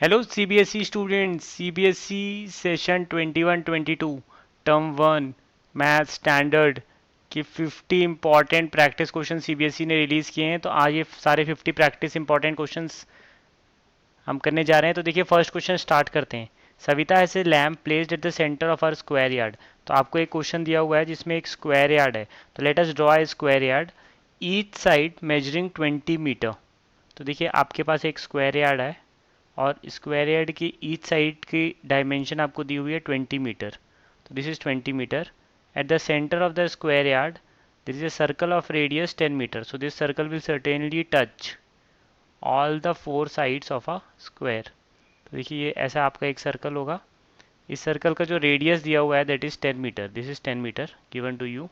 Hello CBSE students, CBSE session 21-22 term 1 math standard की 50 important practice question CBSE ने release किए हैं। तो आज ये सारे 50 प्रैक्टिस इंपॉर्टेंट क्वेश्चंस हम करने जा रहे हैं। तो देखिए, फर्स्ट क्वेश्चन स्टार्ट करते हैं। Savita has a lamp placed at the centre of her square yard. तो आपको एक क्वेश्चन दिया हुआ है जिसमें एक स्क्वायर यार्ड है। तो let us draw a square yard, each side measuring 20 metre. तो देखिए, आपके पास एक स्क्वायर यार्ड है और स्क्वायर यार्ड की ईच साइड की डायमेंशन आपको दी हुई है 20 मीटर। तो this is 20 metre. At the centre of the square yard there is a circle of radius 10 meters. So this circle will certainly touch all the four sides of a square. तो देखिए, ये ऐसा आपका एक circle होगा। इस circle का जो रेडियस दिया हुआ है that is 10 meter, this is 10 meter given to you.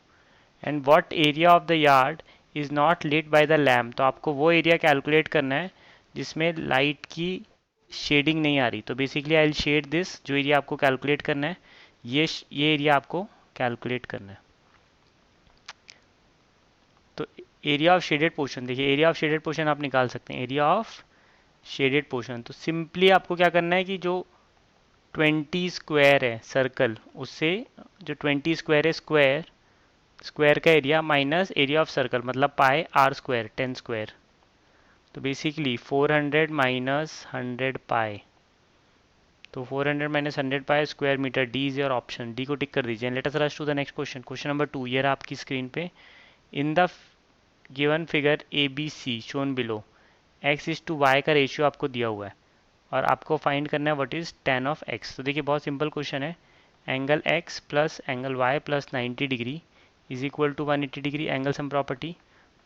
And what area of the yard is not lit by the lamp. तो आपको वो एरिया कैलकुलेट करना है जिसमें लाइट की शेडिंग नहीं आ रही। तो basically I will shade this, जो एरिया आपको कैलकुलेट करना है, ये एरिया आपको कैलकुलेट करना है। तो एरिया ऑफ शेडेड पोर्शन, देखिए एरिया ऑफ शेडेड पोर्शन आप निकाल सकते हैं, एरिया ऑफ शेडेड पोर्शन। तो सिंपली आपको क्या करना है कि जो 20 स्क्वायर है सर्कल, उससे जो 20 स्क्वायर है स्क्वायर, स्क्वायर का area minus area of circle मतलब पाई आर स्क्वायर 10 स्क्वायर। तो बेसिकली 400 माइनस 100 पाई। तो 400 minus 100 pi square meter. D is your option, D को टिक कर दीजिए। Let us rush to the next question, question number 2। ये रहा आपकी screen पे। In the given figure A B C shown below, x is to y का ratio आपको दिया हुआ है और आपको फाइंड करना है what is tan of x. तो देखिए, बहुत सिंपल क्वेश्चन है। Angle x plus angle y plus 90 degree is equal to 180 degree, angle sum property.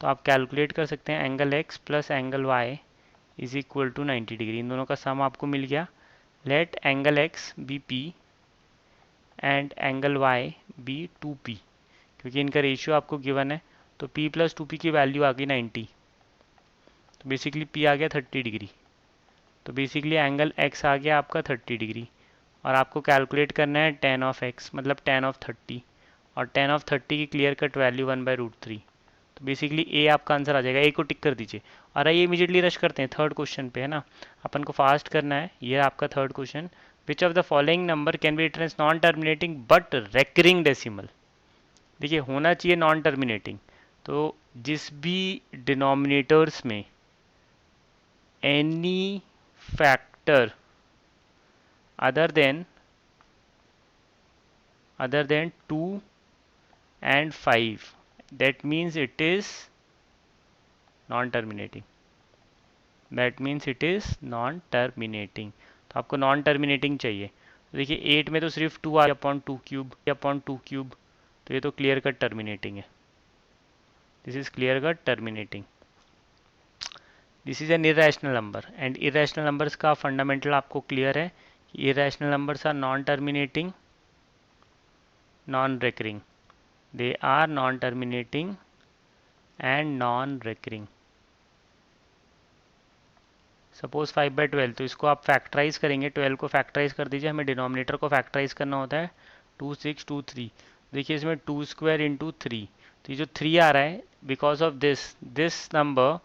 तो आप कैलकुलेट कर सकते हैं angle x plus angle y is equal to 90 degree. इन दोनों का सम आपको मिल गया। Let angle x be p and angle y be 2p, क्योंकि इनका रेशियो आपको गिवन है। तो p प्लस 2p की वैल्यू आ गई 90। तो बेसिकली p आ गया 30 डिग्री। तो बेसिकली एंगल x आ गया आपका 30 डिग्री और आपको कैलकुलेट करना है tan ऑफ x मतलब tan ऑफ 30। और tan ऑफ 30 की क्लियर कट वैल्यू 1/√3। तो बेसिकली ए आपका आंसर आ जाएगा। ए को टिक कर दीजिए और आइए इमीडिएटली रश करते हैं थर्ड क्वेश्चन पे, है ना। अपन को फास्ट करना है। ये आपका third question. Which of the following number can be written as non terminating but recurring decimal. देखिए, होना चाहिए नॉन टर्मिनेटिंग। तो जिस भी डिनोमिनेटर्स में any factor other than 2 and 5, that means it is non terminating, that means it is non terminating। तो आपको non terminating चाहिए। तो देखिए, 8 में तो सिर्फ 2 आ अपॉन टू क्यूब। तो ये तो क्लियर कट टर्मिनेटिंग है। This is clear cut terminating. This is an irrational number and irrational numbers का फंडामेंटल आपको क्लियर है कि irrational numbers are non terminating, non recurring. They are non-terminating and non-recurring। Suppose 5/12, तो इसको आप factorise करेंगे। 12 को फैक्टराइज कर दीजिए, हमें डिनोमिनेटर को फैक्टराइज करना होता है। 2 6 2 3। देखिए, इसमें 2 स्क्वायर इंटू 3। तो ये जो 3 आ रहा है because of this number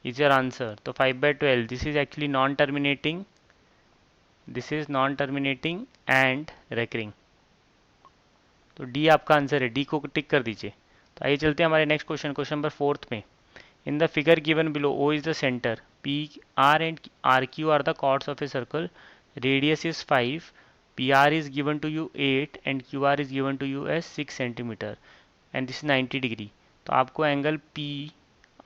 is your answer. तो 5/12 this is actually non terminating, this is non terminating and recurring. तो डी आपका आंसर है, डी को टिक कर दीजिए। तो आइए चलते हैं हमारे नेक्स्ट क्वेश्चन, क्वेश्चन नंबर 4 में। In the figure given below, O is the center. P, R and RQ are the chords of a circle. Radius is 5. PR is given to you 8 and QR is given to you as 6 centimeter. And this is 90 degree. तो आपको angle P,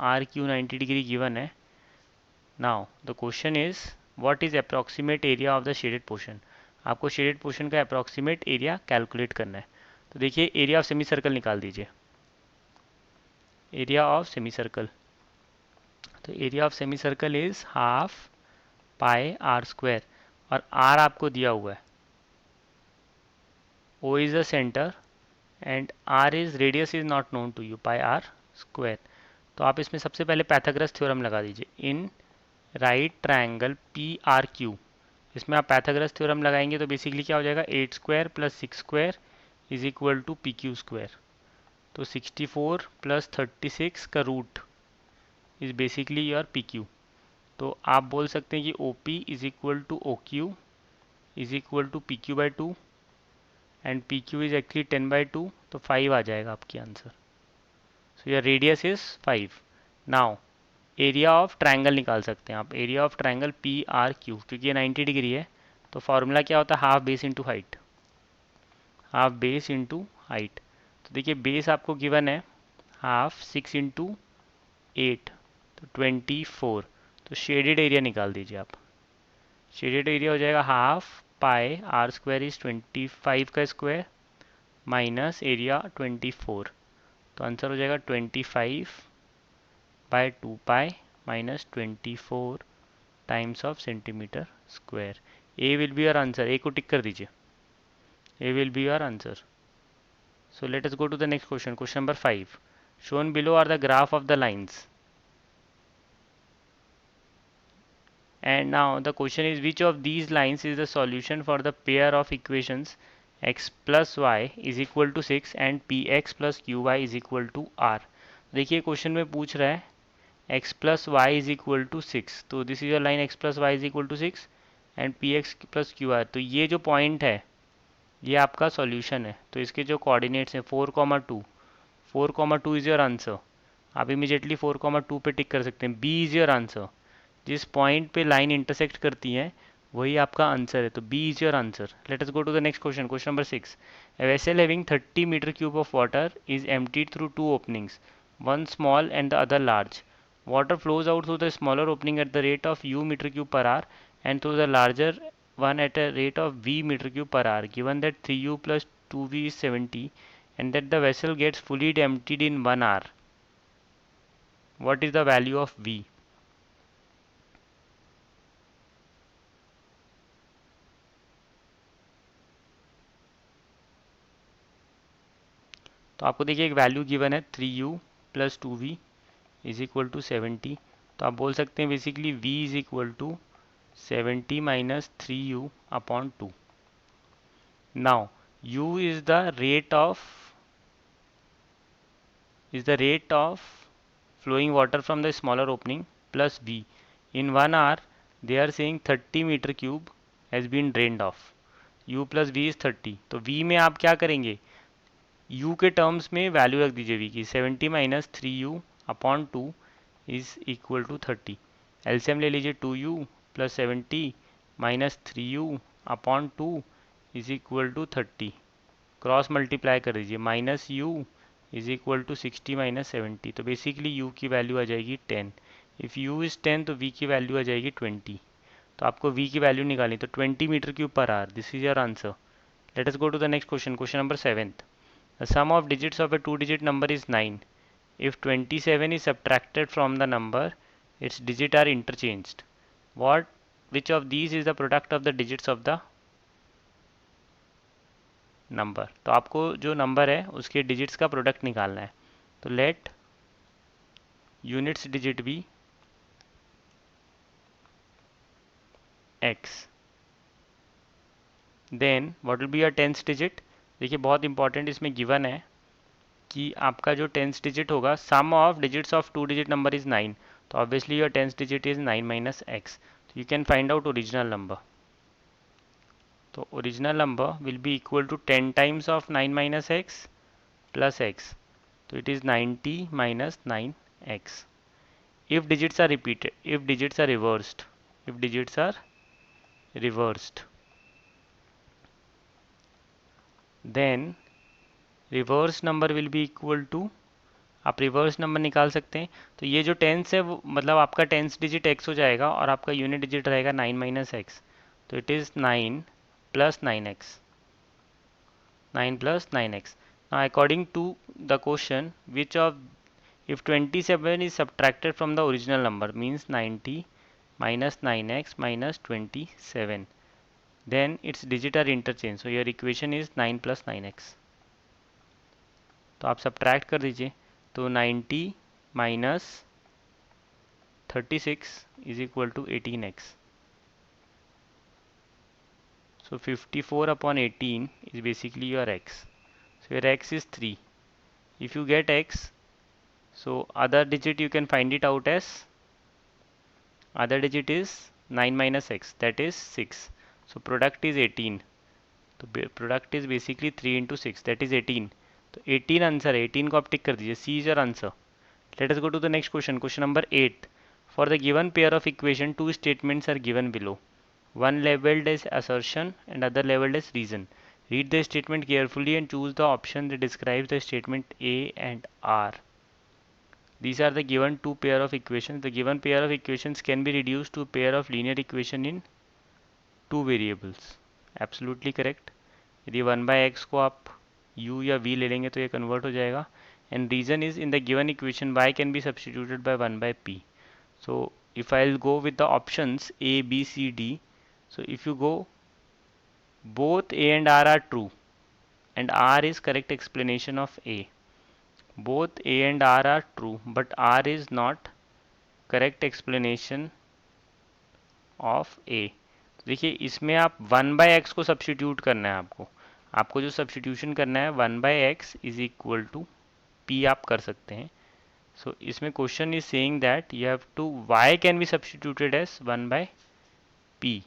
RQ 90 degree given है। Now the question is what is approximate area of the shaded portion। आपको shaded portion का approximate area calculate करना है। तो देखिए, area of semi circle निकाल दीजिए, एरिया ऑफ सेमी सर्कल। तो area of semi circle is half pi are square और आर आपको दिया हुआ है। O is the centre and r is radius is not known to you, pi are square. तो आप इसमें सबसे पहले पैथागोरस थ्योरम लगा दीजिए। In right triangle P R Q, इसमें आप पैथागोरस थ्योरम लगाएंगे तो बेसिकली क्या हो जाएगा, 8 square plus 6 square is equal to P Q square. तो 64 प्लस 36 का root is basically your P Q. तो आप बोल सकते हैं कि O P is equal to O Q is equal to P Q by two and P Q is actually 10/2, तो 5 आ जाएगा आपकी answer. So your radius is 5। Now area of triangle निकाल सकते हैं आप, area of triangle P R Q, क्योंकि ये 90 डिग्री है तो फॉर्मूला क्या होता है, half base into height, half base into height. तो देखिए बेस आपको गिवन है हाफ 6 इंटू 8, तो 24। तो शेडेड एरिया निकाल दीजिए आप। शेडेड एरिया हो जाएगा half pi are square is 25 का स्क्वायर माइनस एरिया 24। तो आंसर हो जाएगा 25/2 pi minus 24 times of centimetre square. A will be your answer, A को टिक कर दीजिए, A will be your answer. So let us go to the next question. Question number 5. Shown below are the graph of the lines. And now the question is which of these lines is the solution for the pair of equations x plus y is equal to 6 and px plus qy is equal to r. देखिए question में पूछ रहा है x plus y is equal to 6, तो this is your line x plus y is equal to 6 and px plus qy। तो ये जो point है ये आपका सॉल्यूशन है। तो इसके जो कोऑर्डिनेट्स हैं 4,2, 4,2 इज़ योर आंसर। आप इमीजिएटली 4,2 पे टिक कर सकते हैं, बी इज़ योर आंसर। जिस पॉइंट पे लाइन इंटरसेक्ट करती है वही आपका आंसर है, तो B is your answer. Let us go to the next question, question number 6। A vessel having 30 meter cube of water is emptied through two openings, one small and the other large. Water flows out through the smaller opening at the rate of u meter cube per hour and through the larger one at a rate of v meter cube per hour. Given that 3u plus 2v is 70 and that the vessel gets fully emptied in 1 hour, what is the value of v? तो आपको देखिए एक value given है 3u plus 2v is equal to 70। तो आप बोल सकते हैं basically v is equal to 70 minus 3u upon 2। Now u is the rate of flowing water from the smaller opening plus v. In 1 hour they are saying 30 meter cube has been drained off. u plus v is 30। तो v में आप क्या करेंगे, u के terms में value रख दीजिए v की, 70 minus 3u upon 2 is equal to 30। LCM ले लीजिए, 2u plus 70 minus 3u upon 2 is equal to 30। Cross multiply कर दीजिए, minus u is equal to 60 minus 70। तो बेसिकली u की वैल्यू आ जाएगी 10। इफ़ u इज़ 10 तो v की वैल्यू आ जाएगी 20। तो आपको v की वैल्यू निकालनी, तो 20 meter cube per hour, this is your answer. Let us go to the next question, question number 7th. The sum of digits of a two-digit number is 9. If 27 is subtracted from the number, its digits are interchanged. Which of these is the product of the digits of the number? तो आपको जो number है उसके digits का product निकालना है। तो let units digit be x, then what will be your tenth digit. देखिए बहुत इंपॉर्टेंट इसमें गिवन है कि आपका जो टेंथ डिजिट होगा, sum of digits of two digit number is 9, तो obviously your tenth digit is 9 minus x. तो you can find out original number. तो original number will be equal to 10 times of 9 minus x plus x, तो it is 90 minus 9x। if digits are repeated, if digits are reversed, if digits are reversed, then reverse number will be equal to, आप reverse number निकाल सकते हैं। तो ये जो tense है वो मतलब आपका टेंस डिजिट x हो जाएगा और आपका यूनिट डिजिट रहेगा 9 माइनस एक्स, तो it is 9 plus 9x, 9 plus 9x। now according to the question, which of, if 27 is subtracted from the original number means 90 minus 9x minus 27, then its digit are interchanged, so your equation is 9 plus 9x। तो आप subtract कर दीजिए, तो 90 minus 36 is equal to 18x, so 54 upon 18 is basically your x, so your x is 3। if you get x, so other digit you can find it out as other digit is 9 minus x, that is 6. So product is 18. तो product is basically 3 into 6, that is 18. तो 18 answer है, 18 को आप tick कर दीजिए, C is your answer. Let us go to the next question, question number 8. For the given pair of equation two statements are given below. One labeled as assertion and other labeled as reason. Read the statement carefully and choose the option that describes the statement A and R. These are the given two pair of equations. The given pair of equations can be reduced to a pair of linear equation in two variables. Absolutely correct. यदि 1/x को आप u या v ले लेंगे तो ये convert हो जाएगा. And reason is in the given equation y can be substituted by 1/p. So if I'll go with the options A, B, C, D. So if you go, both A and R are true and R is correct explanation of A. Both A and R are true but R is not correct explanation of A. देखिए इसमें आप 1/x को substitute करना है आपको. आपको जो substitution करना है 1/x is equal to P आप कर सकते हैं. सो इसमें question is saying that you have to y can be substituted as 1/p.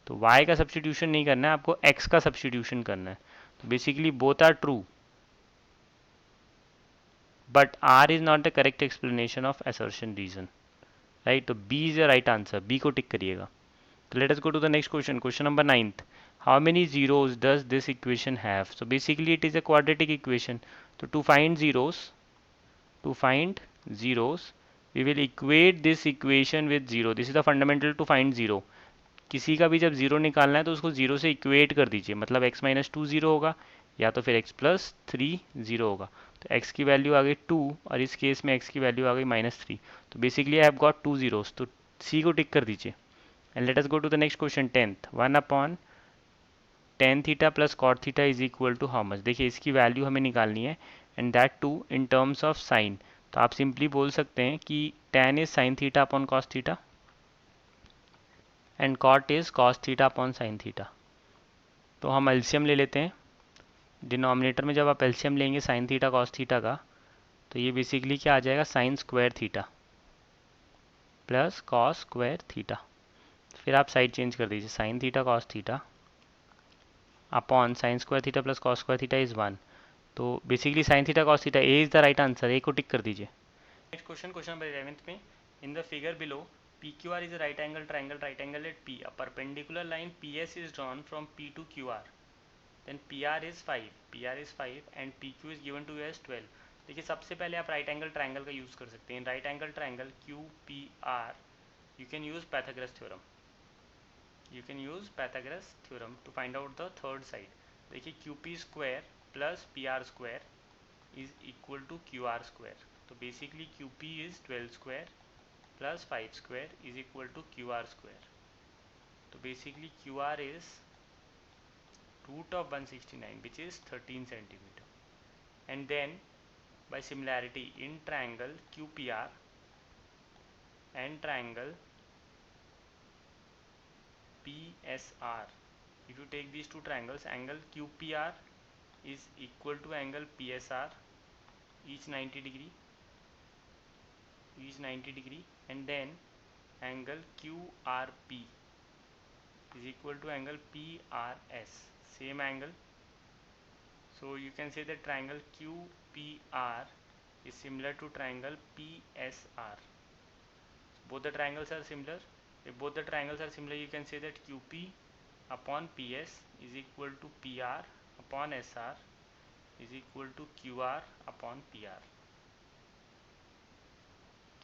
तो y का सब्सटीट्यूशन नहीं करना है आपको, x का सब्सटीट्यूशन करना है. तो basically both are true but r is not the correct explanation of assertion reason. Right, तो b is the right answer, b को टिक करिएगा. So let us go to the next question. Question number 9th. How many zeros does this equation have? So basically it is a quadratic equation. So to find zeros, we will equate this equation with 0. This is the fundamental to find 0. किसी का भी जब zero निकालना है तो उसको zero से equate कर दीजिए. मतलब x माइनस टू जीरो होगा या तो फिर x प्लस थ्री जीरो होगा. तो x की वैल्यू आ गई 2 और इस केस में x की वैल्यू आ गई -3. तो basically I have got 2 zeros. तो c को टिक कर दीजिए. And let us go to the next question, 10th. 1 upon tan theta plus cot theta is equal to how much? देखिए इसकी वैल्यू हमें निकालनी है and that too in terms of sin. तो आप सिंपली बोल सकते हैं कि tan is sin theta upon cos theta and cot is cos theta upon sin theta. तो हम एलसीएम ले लेते हैं. डिनोमिनेटर में जब आप एलसीएम लेंगे sin थीटा cos थीटा का, तो ये बेसिकली क्या आ जाएगा, sin square theta plus cos square theta. फिर आप साइड चेंज कर दीजिए, sin theta cos theta upon sine square theta plus cos square theta is 1. तो basically sine theta cos theta A is the right answer, A को tick कर दीजिए. Next question, question number 11th में. In the figure below PQR is a right angle triangle at P. A perpendicular line PS is drawn from P to QR. Then PR is 5 and PQ is given to you as 12. देखिए सबसे पहले आप right angle triangle का use कर सकते हैं. Right angle triangle QPR you can use Pythagoras theorem. You can use Pythagoras theorem to find out the third side. देखिए QP square plus PR square is equal to QR square. तो basically QP is 12 square plus 5 square is equal to QR square. तो basically QR is root of 169 which is 13 centimeter. And then by similarity in triangle QPR and triangle PSR, if you take these two triangles, angle QPR is equal to angle PSR, each 90 degree, and then angle QRP is equal to angle PRS, same angle. So you can say that triangle QPR is similar to triangle PSR. Both the triangles are similar. If both the triangles are similar, you can say that QP upon PS is equal to PR upon SR is equal to QR upon PR.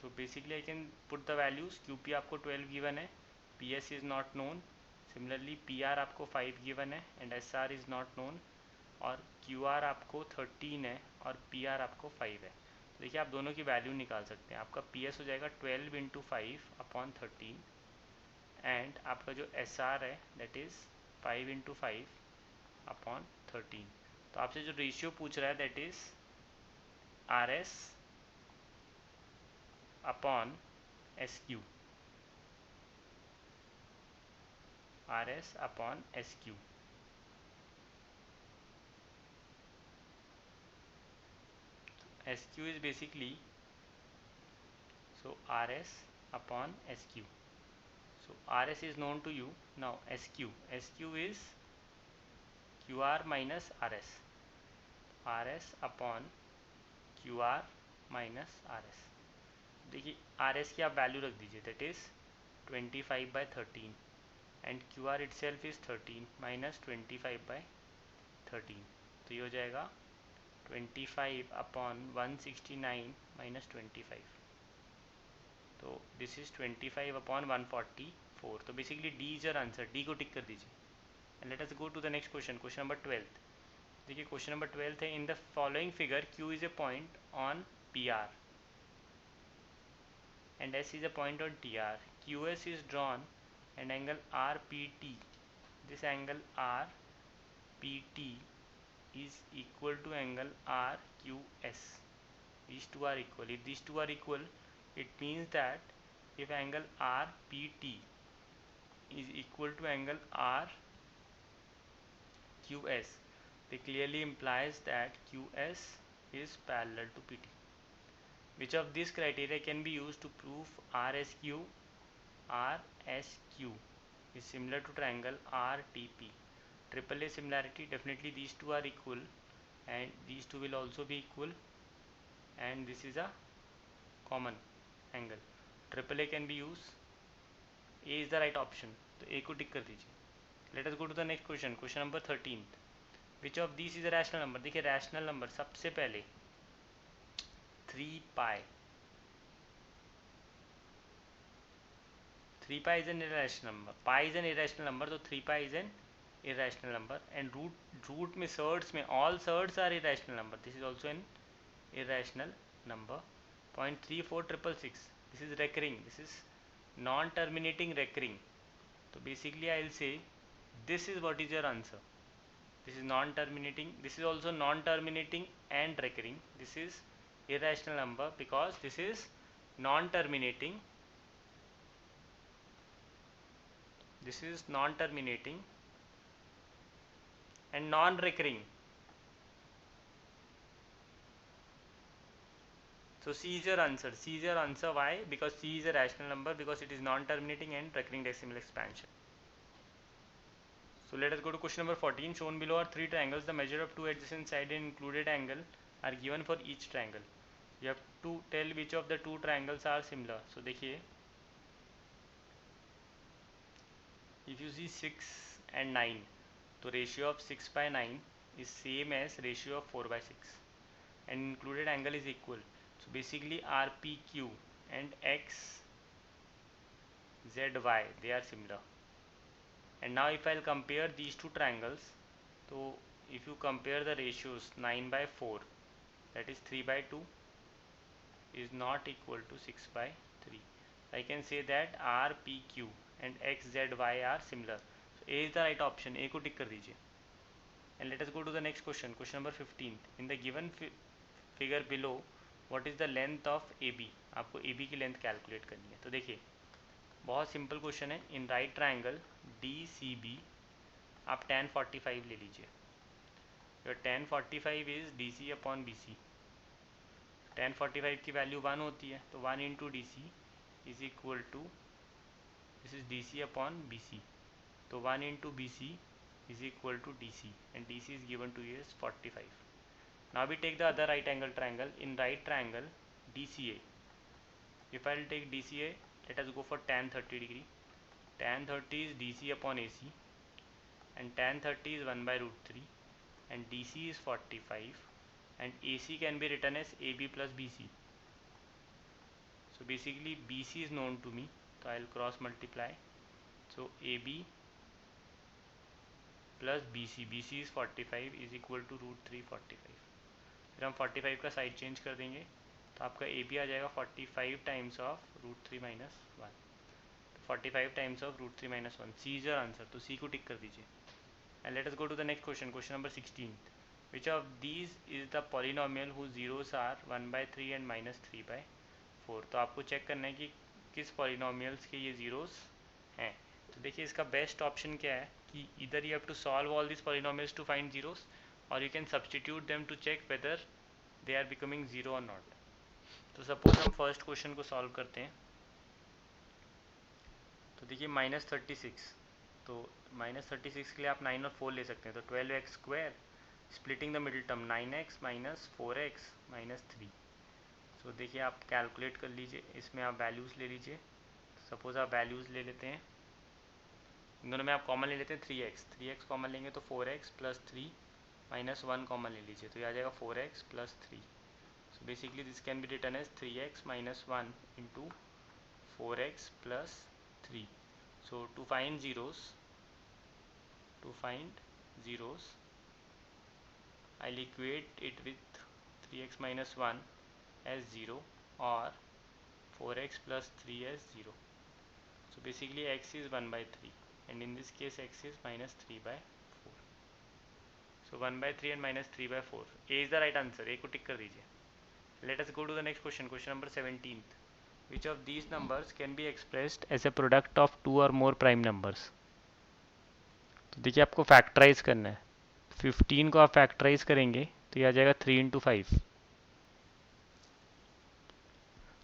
So basically I can put the values. QP आपको 12 given है, PS is not known, similarly PR आपको 5 given है and SR is not known, और QR आपको 13 है और PR आपको 5 है. देखिए आप दोनों की वैल्यू निकाल सकते हैं. आपका PS हो जाएगा 12 इंटू 5 अपॉन 13 एंड आपका जो SR है दैट इज़ 5 इंटू 5 अपॉन 13. तो आपसे जो रेशियो पूछ रहा है that is RS upon SQ. RS upon SQ. SQ is basically, so RS upon SQ. So RS is known to you. Now SQ is QR minus RS. RS upon QR minus RS. देखिए RS की आप value रख दीजिए, that is 25/13 and QR itself is 13 minus 25/13. तो ये हो जाएगा 25/169 minus 25. तो दिस इज़ 25/144. तो basically D is your answer. D को टिक कर दीजिए. And let us go to the next question. Question number 12. देखिए क्वेश्चन नंबर 12 है, in the following figure Q is a point on PR and S is a point on TR. QS is drawn and angle RPT. This angle RPT is equal to angle RQS. These two are equal. If these two are equal, it means that if angle RPT is equal to angle RQS, it clearly implies that QS is parallel to PT. Which of these criteria can be used to prove RSQ is similar to triangle RTP? Triple A similarity, definitely these two are equal and these two will also be equal, and this is a common angle. Triple A can be used. A is the right option, तो A को tick कर दीजिए. Let us go to the next question. Question number 13. Which of these is a rational number? देखिए rational number सबसे पहले 3 pi. 3 pi is an irrational number. Pi is an irrational number, so 3 pi is an irrational number. And root में surds में all surds are irrational number. This is also an irrational number. 0.34666. This is recurring. This is non-terminating recurring. So basically I will say this is what is your answer. This is non-terminating. This is also non-terminating and recurring. This is irrational number because this is non-terminating. This is non-terminating and non-recurring. So C is your answer. C is your answer. Why? Because C is a rational number, because it is non-terminating and recurring decimal expansion. So let us go to question number 14. Shown below are three triangles. The measure of two adjacent sides and included angle are given for each triangle. You have to tell which of the two triangles are similar. So देखिए, if you see 6 and 9, so ratio of 6/9 is same as ratio of 4/6 and included angle is equal. So basically RPQ and XZY, they are similar. And now if I'll compare these two triangles, so if you compare the ratios 9/4, that is 3/2, is not equal to 6/3. I can say that RPQ and XZY are similar. So A is the right option. A को tick कर दीजिए. And let us go to the next question. Question number 15. In the given figure below, what is the length of AB? आपको AB की length calculate करनी है. तो देखिए बहुत सिंपल क्वेश्चन है. इन राइट ट्राइंगल DCB आप tan 45 ले लीजिए. Your tan 45 is DC upon BC. tan 45 की वैल्यू 1 होती है, तो 1 into DC is equal to, this is DC upon BC, तो 1 into BC is equal to DC and DC is given to you as 45. Now we take the other right angle triangle. In right triangle DCA, if I will take DCA, let us go for tan 30 degree. Tan 30 is DC upon AC and tan 30 is 1 by root 3 and DC is 45 and AC can be written as AB plus BC. So basically BC is known to me, so I will cross multiply. So AB plus BC is 45 is equal to √3 45. फिर हम 45 का side change कर देंगे तो आपका AB आ जाएगा 45 times of √3 minus 1. 45 times of √3 minus 1. C is your answer, तो सी को टिक कर दीजिए. And let us go to the next question. Question number 16. Which of these is the polynomial who zeros are 1/3 and -3/4. तो आपको check करना है कि किस पॉलिनोमियल्स के ये जीरोस हैं. तो देखिए इसका बेस्ट ऑप्शन क्या है कि either you have to solve all these polynomials to find zeros or you can substitute them to check whether they are becoming zero or not. तो सपोज हम फर्स्ट क्वेश्चन को सॉल्व करते हैं. तो देखिए -36, तो -36 के लिए आप 9 और 4 ले सकते हैं, तो 12x², splitting the middle term 9x minus 4x minus 3। सो देखिए आप कैलकुलेट कर लीजिए, इसमें आप वैल्यूज़ ले लीजिए। सपोज़ आप वैल्यूज़ ले लेते हैं, इन दोनों में आप कॉमन ले लेते हैं 3x कॉमन लेंगे तो 4x प्लस 3 माइनस 1 कॉमन ले लीजिए, तो ये आ जाएगा 4x plus 3। So basically this can be written as 3x minus 1 into 4x plus 3. So to find zeros, I'll equate it with 3x minus 1 as 0 or 4x plus 3 as 0. So basically x is 1 by 3 and in this case x is minus 3 by 4. So 1 by 3 and minus 3 by 4. A is the right answer. A को tick कर दीजिए. Let us go to the next question. Question number 17th. Which of these numbers can be expressed as a product of two or more prime numbers? तो देखिए आपको factorise करना है। 15 को आप फैक्टराइज करेंगे तो ये आ जाएगा 3 into 5।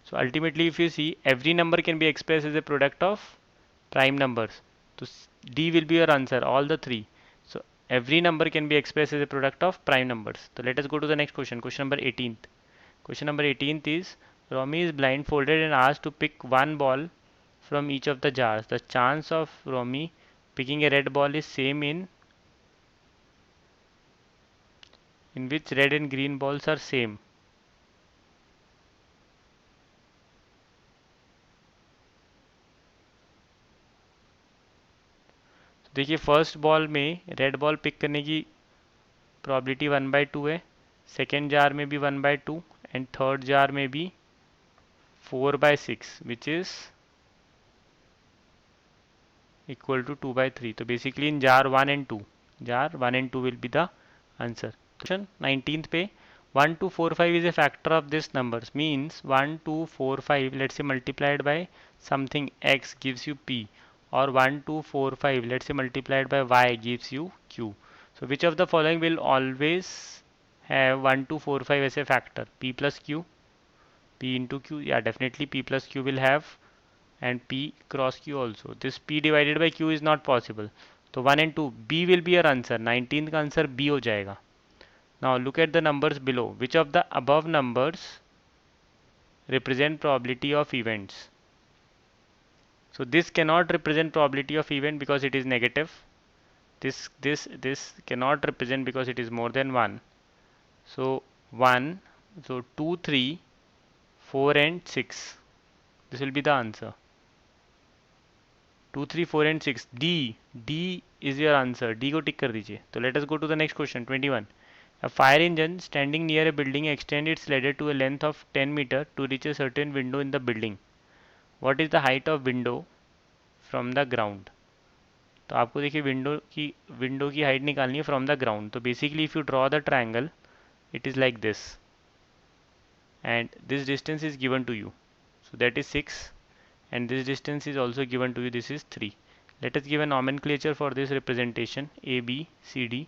So ultimately if you see every number can be expressed as a product of prime numbers. So D will be your answer, all the three. So every number can be expressed as a product of prime numbers. So let us go to the next question. Question number 18th. Question number 18th is Romy is blindfolded and asked to pick one ball from each of the jars. The chance of Romy picking a red ball is same in which red and green balls are same. तो देखिए first ball में red ball pick करने की probability 1/2 है, second jar में भी 1/2 and third jar में भी 4/6 विच इज equal to 2/3. तो basically in jar 1 and 2 will be the answer. Question 19th पे 1 2 4 5 is a factor of this numbers, means 1 2 4 5 let's say multiplied by something x gives you p, or 1 2 4 5 let's say multiplied by y gives you q. So which of the following will always have 1 2 4 5 as a factor? P plus q, p into q, yeah definitely p plus q will have, and p cross q also. This p divided by q is not possible. तो 1 and 2 b will be your answer. 19th का answer b हो जाएगा. Now look at the numbers below. Which of the above numbers represent probability of events? So this cannot represent probability of event because it is negative. This cannot represent because it is more than 1. So 1, so 2, 3, 4 and 6. This will be the answer. 2 3 4 and 6. D is your answer. D को tick कर दीजिए. तो let us go to the next question. 21. A fire engine standing near a building extends its ladder to a length of 10 meter to reach a certain window in the building. What is the height of window from the ground? तो आपको देखिए window की height निकालनी है from the ground. तो basically if you draw the triangle it is like this and this distance is given to you, so that is 6, and this distance is also given to you, this is 3. Let us give a nomenclature for this representation, a b c d,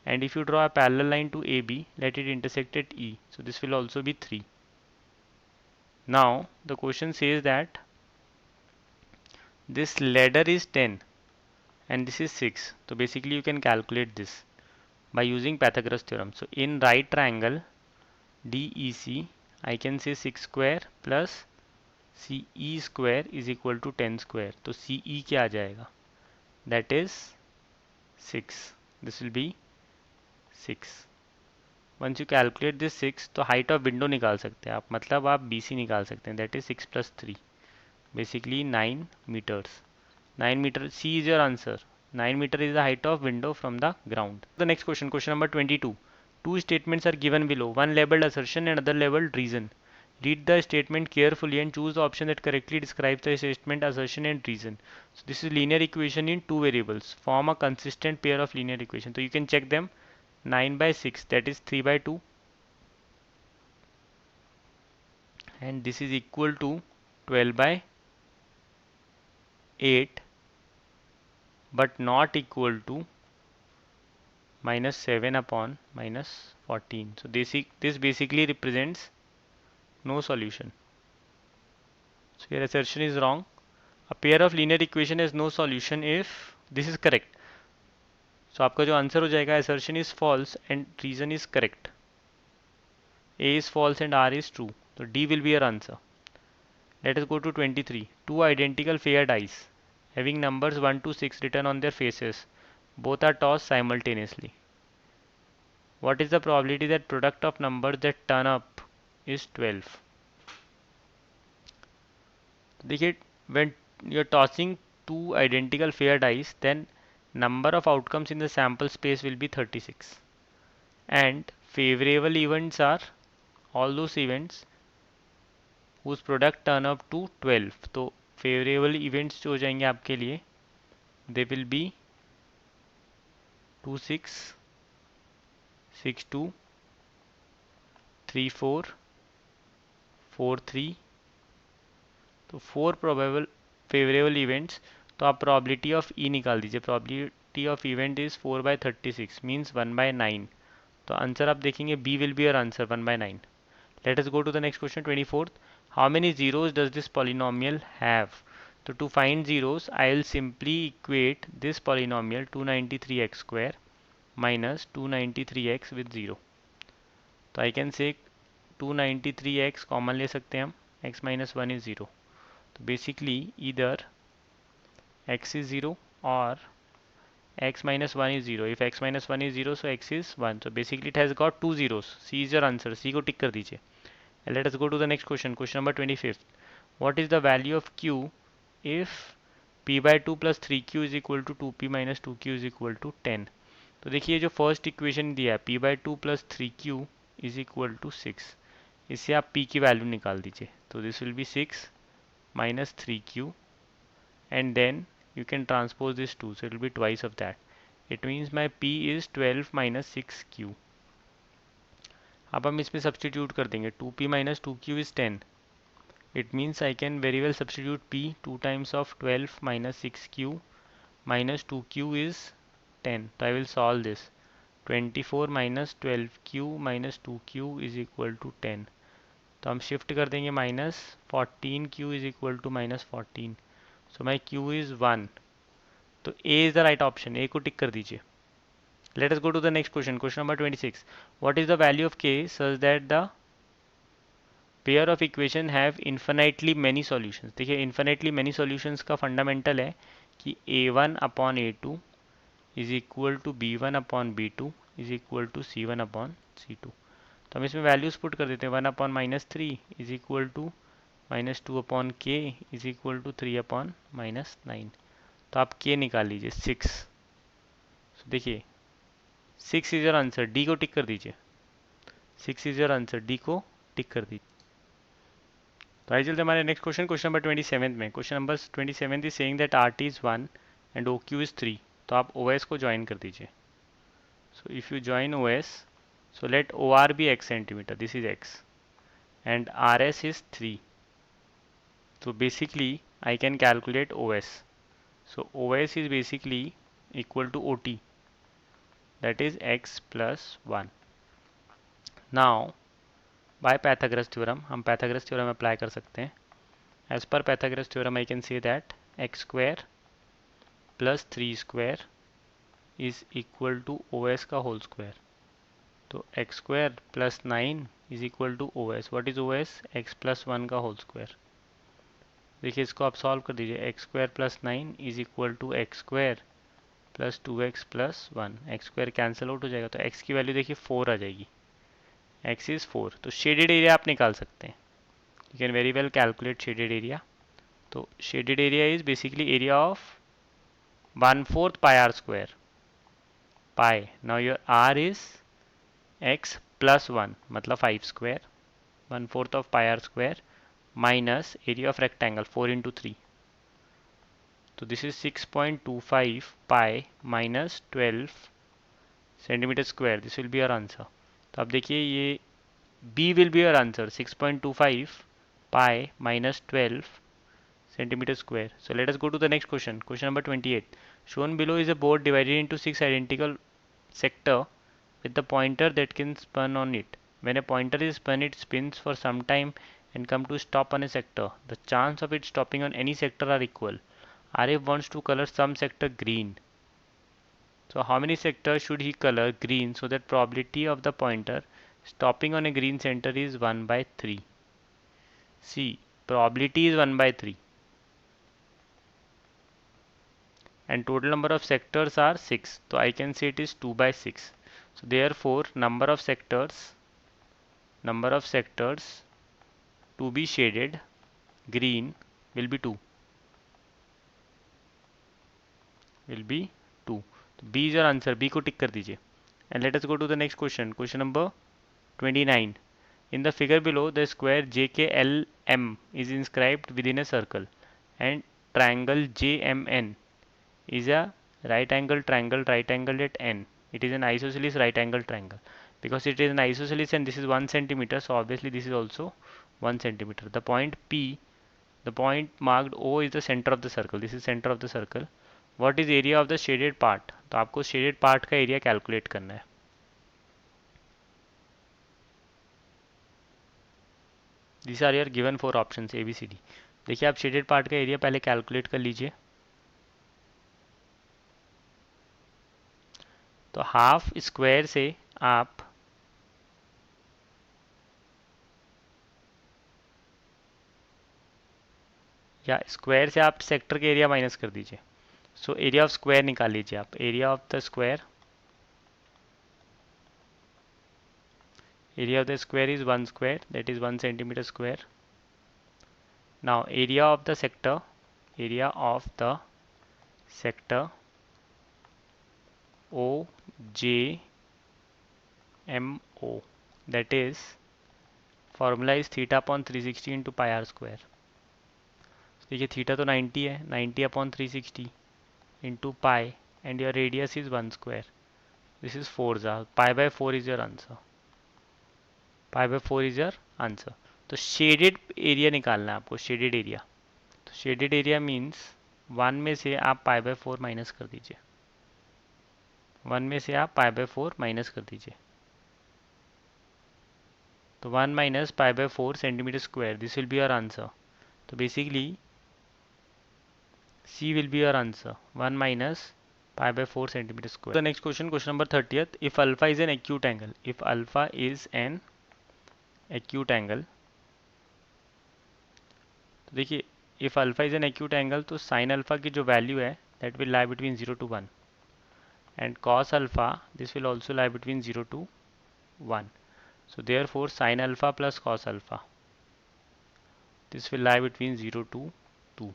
and if you draw a parallel line to ab, let it intersect at e, so this will also be 3. Now the question says that this ladder is 10 and this is 6, so basically you can calculate this by using Pythagoras theorem. So in right triangle DEC, I can say 6 square plus CE square is equal to 10 square. तो CE क्या आ जाएगा? That is 6. This will be 6. Once you calculate this 6, तो height of window निकाल सकते हैं आप, मतलब आप BC निकाल सकते हैं. That is 6 plus 3. Basically 9 meters. 9 meter. C is your answer. 9 meter is the height of window from the ground. The next question, question number 22. Two statements are given below, one labeled assertion and other labeled reason. Read the statement carefully and choose the option that correctly describes the statement, assertion and reason. So this is linear equation in two variables. Form a consistent pair of linear equation. So you can check them. 9 by 6, that is 3 by 2. And this is equal to 12 by 8, but not equal to minus 7 upon minus 14. So this basically represents no solution. So your assertion is wrong. A pair of linear equation has no solution if this is correct. So आपका जो answer हो जाएगा assertion is false and reason is correct. A is false and R is true. So D will be your answer. Let us go to 23. Two identical fair dice having numbers 1 to 6 written on their faces. Both are tossed simultaneously. What is the probability that product of numbers that turn up is 12? देखिए, when you are tossing two identical fair dice, then number of outcomes in the sample space will be 36. And favorable events are all those events whose product turn up to 12. तो favorable events जो हो जाएंगे आपके लिए, they will be 2 6 6 2 3 4 4 3. तो 4 probable favourable events. तो आप probability of E निकाल दीजिए. Probability of event is 4/36 means 1/9. तो आंसर आप देखेंगे B will be your answer 1/9. Let us go to the next question, 24th. How many zeros does this polynomial have? So to find zeros, I will simply equate this polynomial 293x square minus 293x with 0. तो I can say 293x common ले सकते हैं हम. x minus 1 is 0. तो basically either x is 0 or x minus 1 is 0. If x minus 1 is 0, so x is 1. So basically it has got two zeros. C is your answer. C को tick कर दीजिए. And let us go to the next question. Question number 25th. What is the value of q if p by 2 plus 3q is equal to 2p minus 2q is equal to 10? तो देखिए जो first equation दिया है p by 2 plus 3q is equal to 6. इससे आप p की value निकाल दीजिए. तो this will B 6 minus 3q and then you can transpose this 2, so it will be twice of that. It means my p is 12 minus 6q. अब हम इसमें substitute कर देंगे. 2p minus 2q is 10. It means I can very well substitute p 2 times of 12 minus 6q minus 2q is 10. So I will solve this. 24 minus 12q minus 2q is equal to 10. तो हम shift कर देंगे minus 14q is equal to minus 14. So my q is 1. तो A is the right option. A को tick कर दीजिए. Let us go to the next question. Question number 26. What is the value of k such that the pair of equation have infinitely many solutions? देखिए infinitely many solutions का fundamental है कि a1 upon a2 is equal to b1 upon b2 is equal to c1 upon c2. तो हम इसमें values put कर देते हैं. 1 upon minus 3 is equal to minus 2 upon k is equal to 3 upon minus 9. तो आप के निकाल लीजिए 6. so देखिए 6 इज योर आंसर. डी को टिक कर दीजिए. 6 इज योर आंसर. डी को टिक कर दीजिए. तो आइए चलते हमारे नेक्स्ट क्वेश्चन. क्वेश्चन नंबर 27 में. Question number 27 is saying that R T is 1 and O Q is 3. तो आप ओ एस को ज्वाइन कर दीजिए. So if you join O S, so let OR be x centimeter, this is x, and RS is 3. So basically I can calculate OS. So OS is basically equal to OT, that is x plus 1. Now by Pythagoras theorem, हम Pythagoras theorem apply कर सकते हैं. As per Pythagoras theorem I can say that x square plus 3 square is equal to OS का whole square. तो x square plus 9 is equal to O S. What is O S? X plus 1 का whole square. देखिए इसको आप solve कर दीजिए. X square plus 9 is equal to x square plus 2x plus 1. X square cancel out हो जाएगा तो x की वैल्यू देखिए 4 आ जाएगी. x is 4. तो शेडेड एरिया आप निकाल सकते हैं. You can very well calculate shaded area. तो shaded area is basically area of 1/4 pi are square. Pi, now your r is x plus 1 मतलब 5 square 1/4 of pi are square minus area of rectangle 4 into 3. तो this is 6.25 pi minus 12 centimetre square. This will be your answer. तो अब देखिए ये b will be your answer 6.25 pi minus 12 centimeter square. So let us go to the next question. Question number 28. Shown below is a board divided into 6 identical sector with the pointer that can spin on it. When a pointer is spun, it spins for some time and come to stop on a sector, the chance of it stopping on any sector are equal. RF wants to color some sector green. So how many sectors should he color green so that probability of the pointer stopping on a green center is 1 by 3. See, probability is 1 by 3 and total number of sectors are 6. So I can say it is 2 by 6. So therefore number of sectors to be shaded green will be 2. Will be 2. B is your answer. B को tick कर दीजिए. And let us go to the next question. Question number 29. In the figure below, the square JKLM is inscribed within a circle, and triangle JMN is a right angle triangle right angled at N. It is an isosceles right angle triangle. Because it is an isosceles and this is 1 centimeter, so obviously this is also 1 centimeter. The point P, the point marked O is the center of the circle. This is center of the circle. What is area of the shaded part? तो आपको shaded part का area calculate करना है. These are your given 4 options A B C D. देखिए आप shaded part का area पहले calculate कर लीजिए. तो हाफ स्क्वायर से आप स्क्वायर से आप सेक्टर के एरिया माइनस कर दीजिए. सो एरिया ऑफ स्क्वायर निकाल लीजिए आप. Area of the square is 1 square, that is 1 centimeter square. Now area of the sector OJMO, that is formula is theta upon 360 into pi r square. देखिए theta तो 90 है, 90 upon 360 into pi and your radius is 1 square. This is 4 pi by 4 is your answer. pi by 4 is your answer. तो shaded area निकालना है आपको. Shaded area, तो shaded area means 1 में से आप पाई बाय 4 माइनस कर दीजिए. 1 में से आप पाई बाय 4 माइनस कर दीजिए. तो 1 minus pi by 4 centimetre square, this will be your answer. तो basically C will be your answer. 1 minus pi by 4 centimeter square. The next question, question number 30th. If alpha is an acute angle, तो देखिए if alpha is an acute angle तो sin alpha की जो value है that will lie between 0 to 1 and cos alpha this will also lie between 0 to 1. So therefore sin alpha plus cos alpha this will lie between 0 to 2.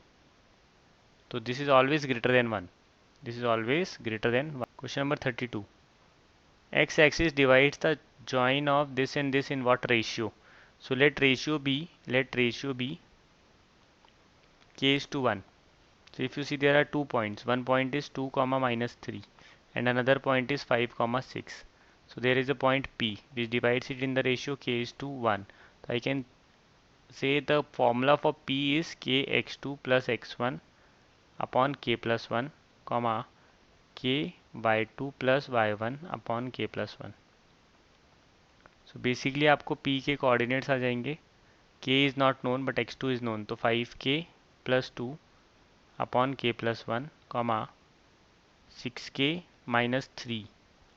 So this is always greater than 1. This is always greater than 1. Question number 32. X-axis divides the join of this and this in what ratio? So let ratio be k is to 1. So if you see there are 2 points. One point is 2 comma minus 3 and another point is 5 comma 6. So there is a point P which divides it in the ratio k is to 1. So I can say the formula for P is kx2 plus x1 upon k plus 1 comma k y2 plus y1 upon k plus 1. So basically आपको P के coordinates आ जाएंगे. K is not known but x2 is known. तो 5k plus 2 upon k plus 1 comma 6k minus 3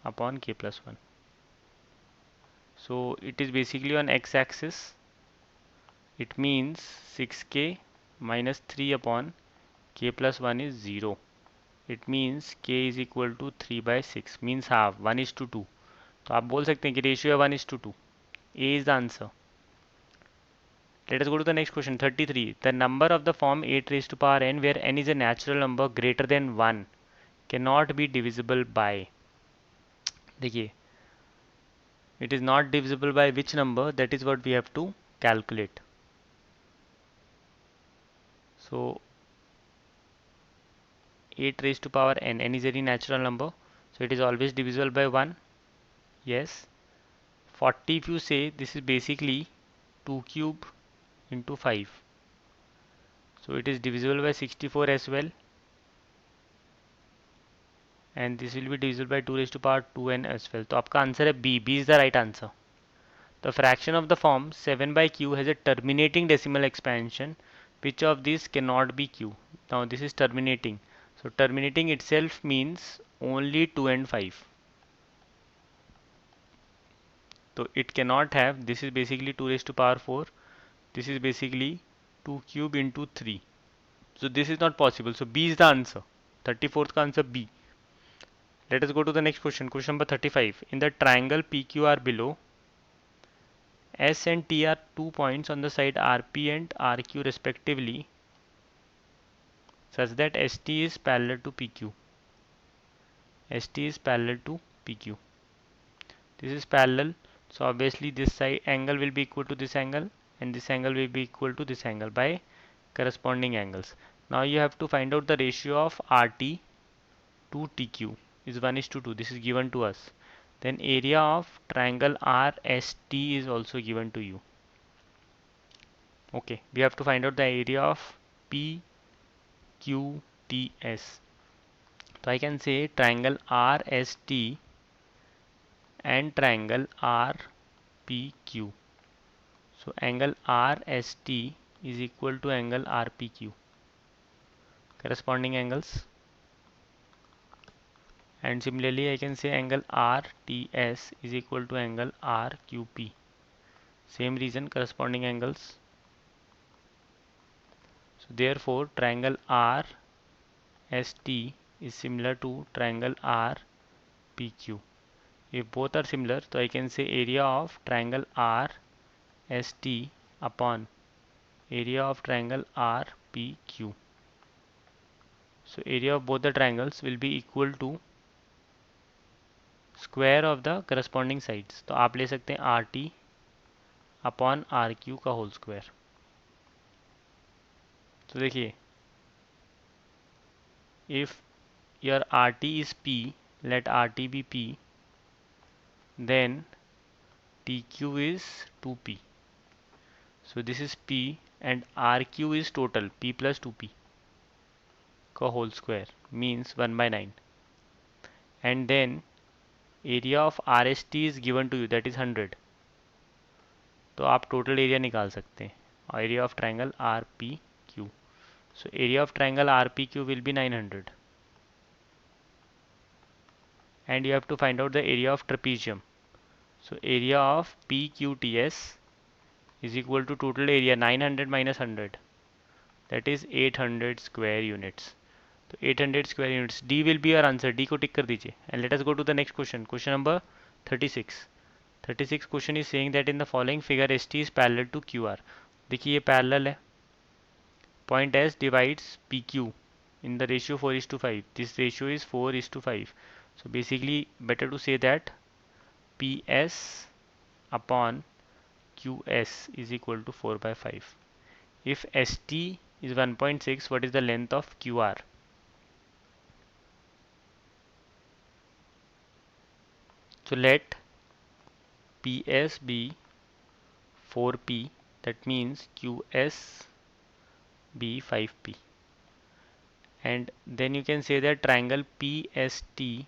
upon k plus 1. So it is basically on x-axis. It means 6k minus 3 upon k plus 1 is 0. It means k is equal to 3 by 6 means half 1 is to 2. तो आप बोल सकते हैं कि ratio है 1 is to 2. A is the answer. Let us go to the next question 33. The number of the form 8 raised to power n where n is a natural number greater than 1 cannot be divisible by. देखिए it is not divisible by which number, that is what we have to calculate. So 8 raised to power n, n is any natural number, so it is always divisible by 1. Yes. 40 if you say, this is basically 2 cube into 5. So it is divisible by 64 as well. And this will be divisible by 2 raised to power 2n as well. तो आपका answer है B. B is the right answer. The fraction of the form 7 by q has a terminating decimal expansion. Which of these cannot be q? Now this is terminating. So terminating itself means only 2 and 5. So it cannot have, this is basically 2 raised to power 4. This is basically 2 cube into 3. So this is not possible. So B is the answer. 34th का answer B. Let us go to the next question. Question number 35. In the triangle PQR below, S and T are 2 points on the side RP and RQ respectively, such that ST is parallel to PQ. ST is parallel to PQ. This is parallel, so obviously this side angle will be equal to this angle and this angle will be equal to this angle by corresponding angles. Now you have to find out the ratio of RT to TQ is 1:2. This is given to us. Then area of triangle RST is also given to you. Okay, we have to find out the area of PQTS. So I can say triangle RST and triangle RPQ. So angle RST is equal to angle RPQ. Corresponding angles. And similarly I can say angle RTS is equal to angle RQP. Same reason, corresponding angles. So therefore triangle RST is similar to triangle RPQ. If both are similar, so I can say area of triangle RST upon area of triangle RPQ. So area of both the triangles will be equal to square of the corresponding sides. तो आप ले सकते हैं RT upon RQ का whole square. तो देखिए, if your RT is P, let RT be P, then TQ is 2P. So this is P and RQ is total P plus 2P का whole square means 1 by 9. And then area of RST is given to you, that is 100. तो आप total area निकाल सकते हैं. Area of triangle RPQ. So area of triangle RPQ will be 900. And you have to find out the area of trapezium. So area of PQTS is equal to total area 900 minus 100, that is 800 square units. So 800 square units. D will be your answer. D को tick कर दीजिए. And let us go to the next question. Question number 36. 36 question is saying that in the following figure ST is parallel to QR. देखिए ये parallel है. Point S divides PQ in the ratio 4:5. This ratio is 4:5. So basically better to say that PS upon QS is equal to 4 by 5. If ST is 1.6, what is the length of QR? So let PS be 4P, that means QS be 5P. And then you can say that triangle PST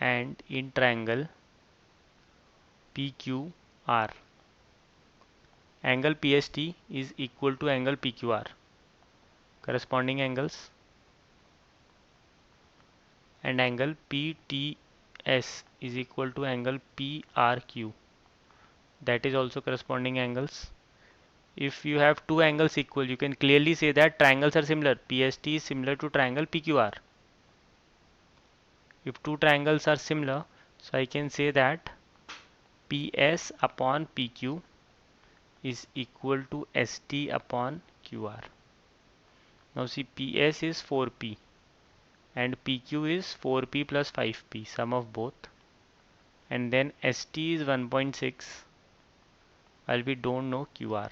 and in triangle PQR, angle PST is equal to angle PQR. Corresponding angles. And angle PTS is equal to angle PRQ. That is also corresponding angles. If you have two angles equal, you can clearly say that triangles are similar. PST is similar to triangle PQR. If two triangles are similar, so I can say that PS upon PQ is equal to ST upon QR. Now see, PS is 4P and PQ is 4P plus 5P, sum of both. And then ST is 1.6 while we don't know QR.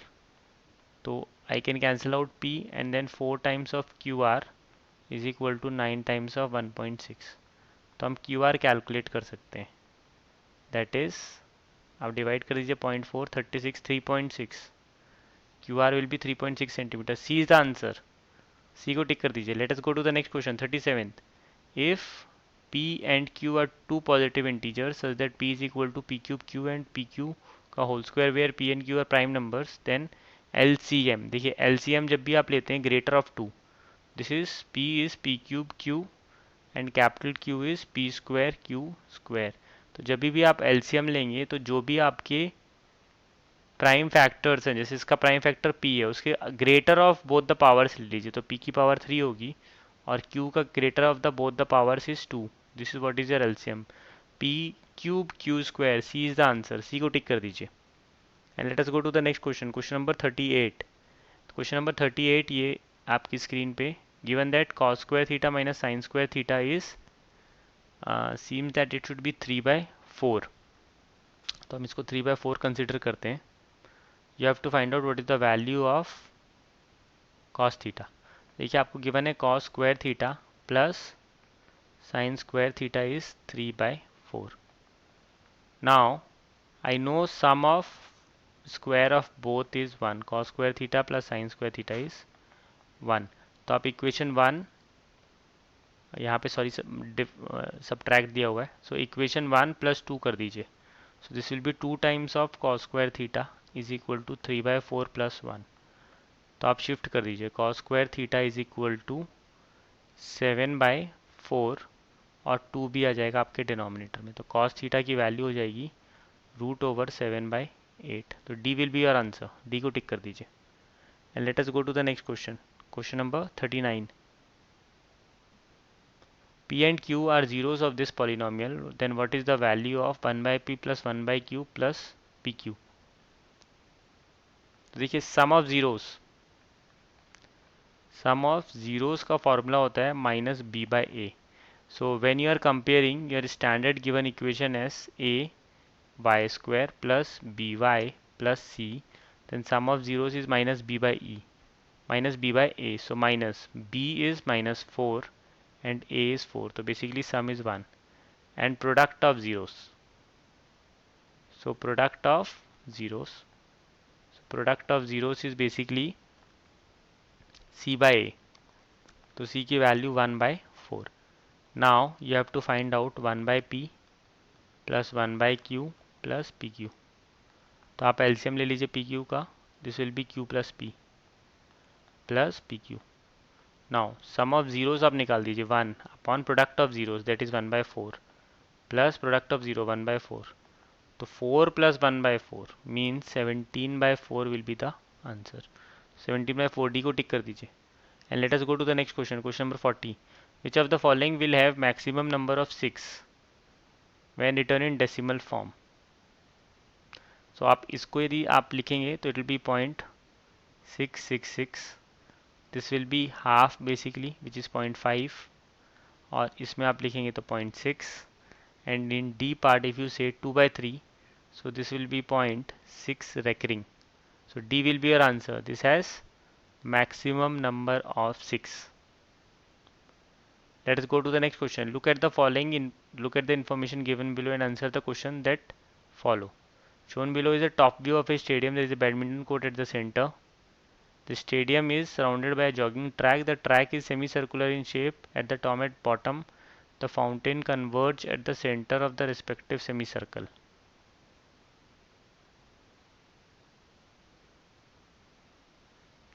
So I can cancel out P and then 4 times of QR is equal to 9 times of 1.6. तो हम QR calculate कर सकते हैं. That is आप divide कर दीजिए 0.4 36 3.6. QR will be 3.6 centimetre. C is the answer. C को tick कर दीजिए. Let us go to the next question 37th. If P and Q are two positive integers such that P is equal to P cube Q and PQ का whole square where P and Q are prime numbers, then LCM, देखिए LCM जब भी आप लेते हैं greater of two, this is P cube Q and capital Q is P square Q square. तो जब भी आप एलसीएम लेंगे तो जो भी आपके प्राइम फैक्टर्स हैं, जैसे इसका प्राइम फैक्टर p है, उसके greater of both the powers ले लीजिए, तो p की पावर 3 होगी और q का greater of the both the powers is 2। This is what is your LCM, p cube q square, c is the answer, c को टिक कर दीजिए। And let us go to the next question, question number 38। Question number 38 ये आपकी screen पे, given that cos square theta minus sine square theta is seems that it should be 3/4। तो हम इसको 3/4 consider करते हैं। You have to find out what is the value of cos theta. देखिए आपको गिवन है cos square theta plus sine square theta is 3/4। Now I know sum of square of both is 1, cos square theta plus sine square theta is 1। तो आप equation 1 यहाँ पे sorry subtract दिया हुआ है, सो इक्वेशन 1 + 2 कर दीजिए। So this will be 2 times of cos square theta is equal to 3/4 + 1। तो आप शिफ्ट कर दीजिए, cos square theta is equal to 7/4 और 2 भी आ जाएगा आपके डिनोमिनेटर में, तो cos थीटा की वैल्यू हो जाएगी √7/8। तो D will be your answer, D को टिक कर दीजिए। And let us go to the next question, question number 39। p and q are zeros of this polynomial, then what is the value of 1/p plus 1/q plus pq? तो देखिए sum of zeros का formula होता है -b/a। So when you are comparing your standard given equation as a(y² + by + c), then sum of zeros is -b/a, so minus b is -4 and a is 4, so basically sum is 1, and product of zeros, so product of zeros is basically c/a, तो c की value 1/4। Now you have to find out 1/p plus 1/q plus pq। तो आप LCM ले लीजिए pq का, this will be q plus p plus pq। Now sum of zeros आप निकाल दीजिए, 1 upon product of zeros that is 1/4 plus product of 0 1/4, तो 4 + 1/4 means 17/4 will be the answer. 17/4 D को टिक कर दीजिए। And let us go to the next question, question number 40। Which of the following will have maximum number of 6 when return in decimal form? So आप इसको यदि आप लिखेंगे तो it will be 0.666, this will be half basically which is 0.5, और इसमें आप लिखेंगे तो 0.6, and in D part if you say 2/3, so this will be 0.6 recurring, so D will be your answer. This has maximum number of 6. Let us go to the next question. Look at the following look at the information given below and answer the question that follow. Shown below is a top view of a stadium. There is a badminton court at the center. The stadium is surrounded by a jogging track. The track is semicircular in shape. At the top and bottom, the fountain converge at the center of the respective semicircle.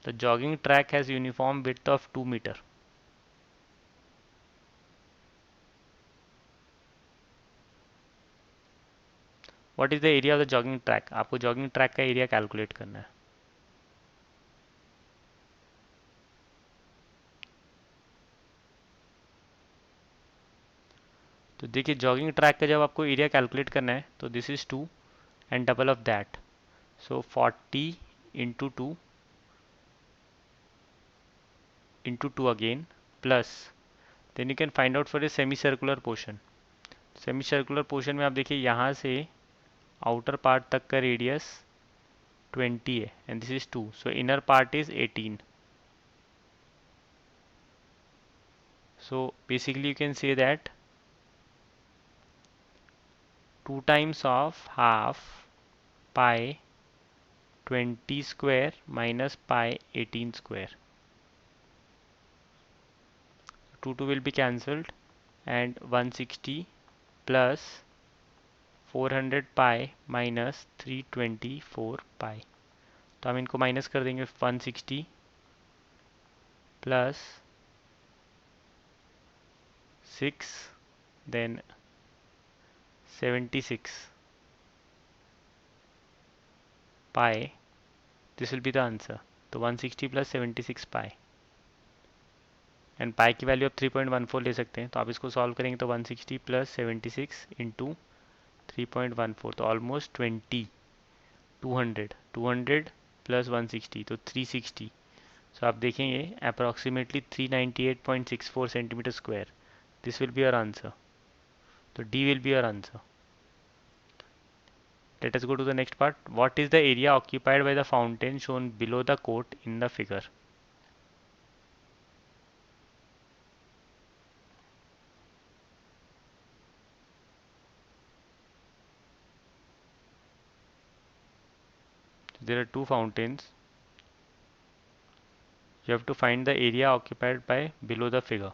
The jogging track has uniform width of 2 meter. What is the area of the jogging track? आपको jogging track का area calculate करना है। तो देखिए jogging track का जब आपको area calculate करना है तो this is 2 and double of that, so 40 into 2 into 2 again plus, then you can find out for a semi circular portion. Semi circular portion में आप देखिए यहाँ से आउटर पार्ट तक का रेडियस 20 है and this is 2, so inner part is 18। So basically you can say that 2 times of half pi 20 square minus pi 18 square. 2 will be cancelled and 160 plus 400 pi minus 324 pi, तो हम इनको minus कर देंगे। 160 plus 6 then 76 pi, this will be the answer. तो 160 plus 76 pi, and pi की value आप 3.14 ले सकते हैं, तो आप इसको सॉल्व करेंगे तो 160 प्लस 76 इंटू 3.14, तो ऑलमोस्ट 200 200 प्लस 160 तो 360, सो आप देखेंगे approximately 398.64 centimetre square, this will be our answer. तो D will be our answer. Let us go to the next part. What is the area occupied by the fountain shown below the court in the figure? There are two fountains. You have to find the area occupied by below the figure.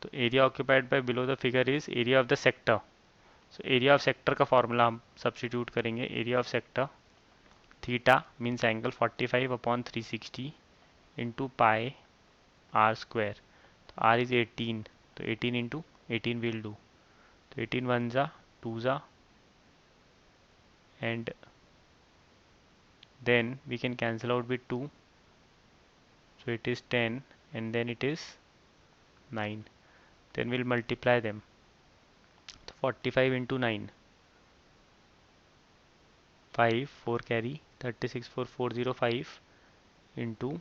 तो area occupied by below the figure is area of the sector. So area of sector का formula हम substitute करेंगे. Area of sector theta means angle 45 upon 360 into pi r square. तो r is 18, तो 18 into 18 will do. तो 18 1 जा 2 जा, and then we can cancel out with 2, so it is 10, and then it is 9. Then we'll multiply them. So 45 into 9, 5 4 carry 36 4 405 into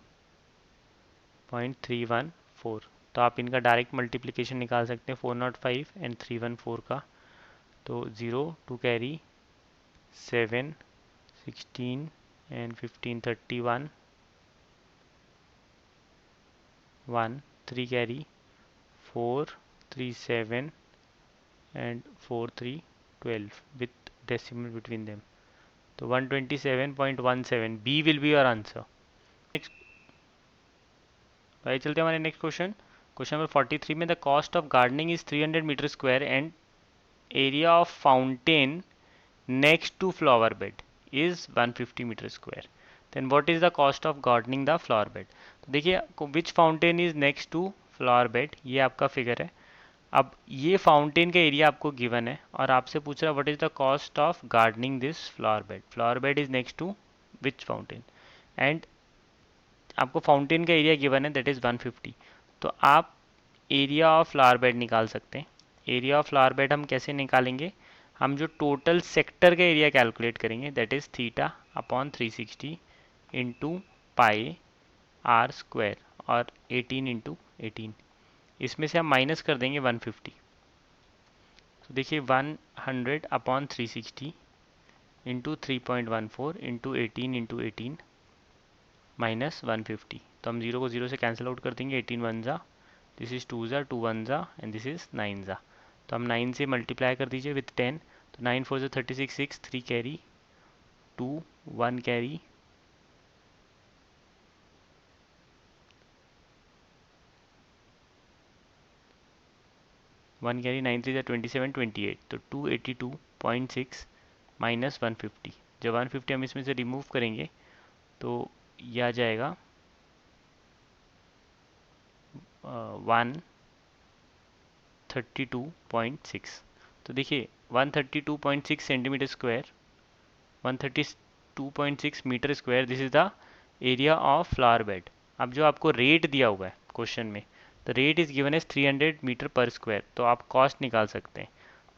0.314, तो आप इनका direct multiplication निकाल सकते हैं 405 एंड 314 का। तो 0 2 carry 7 16 and 15 31 1 3 carry 4 3 7 and 4 3 12 with decimal between them. तो 127.17, B will be your answer. Next भाई चलते हैं हमारे नेक्स्ट क्वेश्चन। क्वेश्चन नंबर 43 में the cost of gardening is 300 metre square and area of fountain next to flower bed is 150 meter square. Then what is the cost of gardening the flower bed? तो देखिए which fountain is next to flower bed, ये आपका figure है। अब ये fountain का area आपको given है और आपसे पूछ रहा है what is the cost of gardening this flower bed. Flower bed is next to which fountain, and आपको फाउंटेन का एरिया गिवन है दैट इज 150। तो आप एरिया ऑफ फ्लावर बेड निकाल सकते हैं। एरिया ऑफ फ्लावर बेड हम कैसे निकालेंगे, हम जो टोटल सेक्टर का एरिया कैलकुलेट करेंगे that is theta upon 360 into pi are square और 18 इंटू 18, इसमें से हम माइनस कर देंगे 150। तो देखिए 100 अपॉन 360 इंटू 3.14 इंटू 18 माइनस 150, तो हम जीरो को जीरो से कैंसिल आउट कर देंगे। 18 वन ज़ा, दिस इज़ 2 ज़ा, 2 वन ज़ा एंड दिस इज़ 9 ज़ा, तो हम 9 से मल्टीप्लाई कर दीजिए विथ 10, तो 9 4 ज़ा 36 6 3 कैरी 2 1 कैरी 1 कैरी 9 3 ज़ा 27 28, तो 282.6 माइनस 150। जब 150 हम इसमें से रिमूव करेंगे तो यह आ जाएगा 132.6। तो देखिए 132.6 centimetre square, 132.6 metre square, this is the area of flower bed. अब जो आपको रेट दिया हुआ है क्वेश्चन में, the rate is given as 300 metre per square, तो आप कॉस्ट निकाल सकते हैं।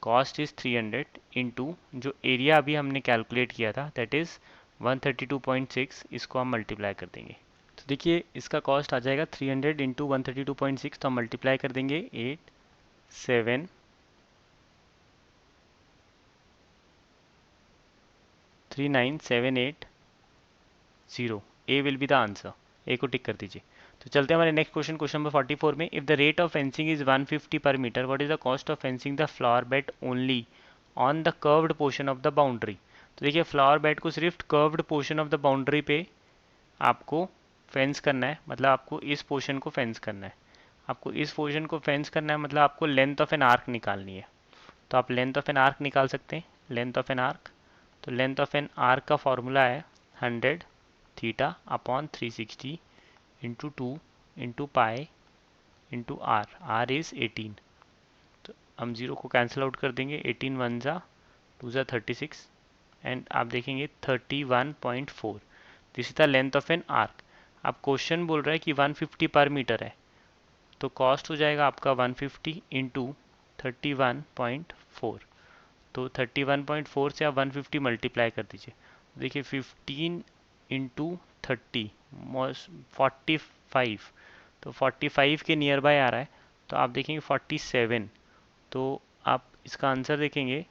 कॉस्ट इज 300 इंटू जो एरिया अभी हमने कैलकुलेट किया था दैट इज 132.6, इसको हम मल्टीप्लाई कर देंगे। तो देखिए इसका कॉस्ट आ जाएगा 300 इंटू 132.6, तो हम मल्टीप्लाई कर देंगे 8 7 39780, ए will be the answer. A को टिक कर दीजिए। तो चलते हैं हमारे नेक्स्ट क्वेश्चन, क्वेश्चन नंबर 44 में। If the rate of fencing is 150 per metre, what is the cost of fencing the flower bed only on the curved portion of the boundary. तो देखिए फ्लावर बेड को सिर्फ curved portion of the boundary पे आपको fence करना है, मतलब आपको इस पोर्शन को फेंस करना है। आपको इस पोर्शन को फेंस करना है मतलब आपको लेंथ ऑफ एन आर्क निकालनी है। तो आप लेंथ ऑफ एन आर्क निकाल सकते हैं। लेंथ ऑफ एन आर्क, तो लेंथ ऑफ एन आर्क का फॉर्मूला है 100 theta upon 360 into 2 into pi into R. R is 18। तो हम जीरो को कैंसिल आउट कर देंगे। 18 वन ज़ा 2 ज़ा 36 एंड आप देखेंगे 31.4। This is the length of an arc. अब क्वेश्चन बोल रहा है कि 150 पर मीटर है, तो कॉस्ट हो जाएगा आपका 150 इंटू 31.4। तो 31.4 से आप 150 मल्टीप्लाई कर दीजिए। देखिए 15 इंटू 30 45, तो 45 के नियर बाय आ रहा है। तो आप देखेंगे 47। तो आप इसका आंसर देखेंगे,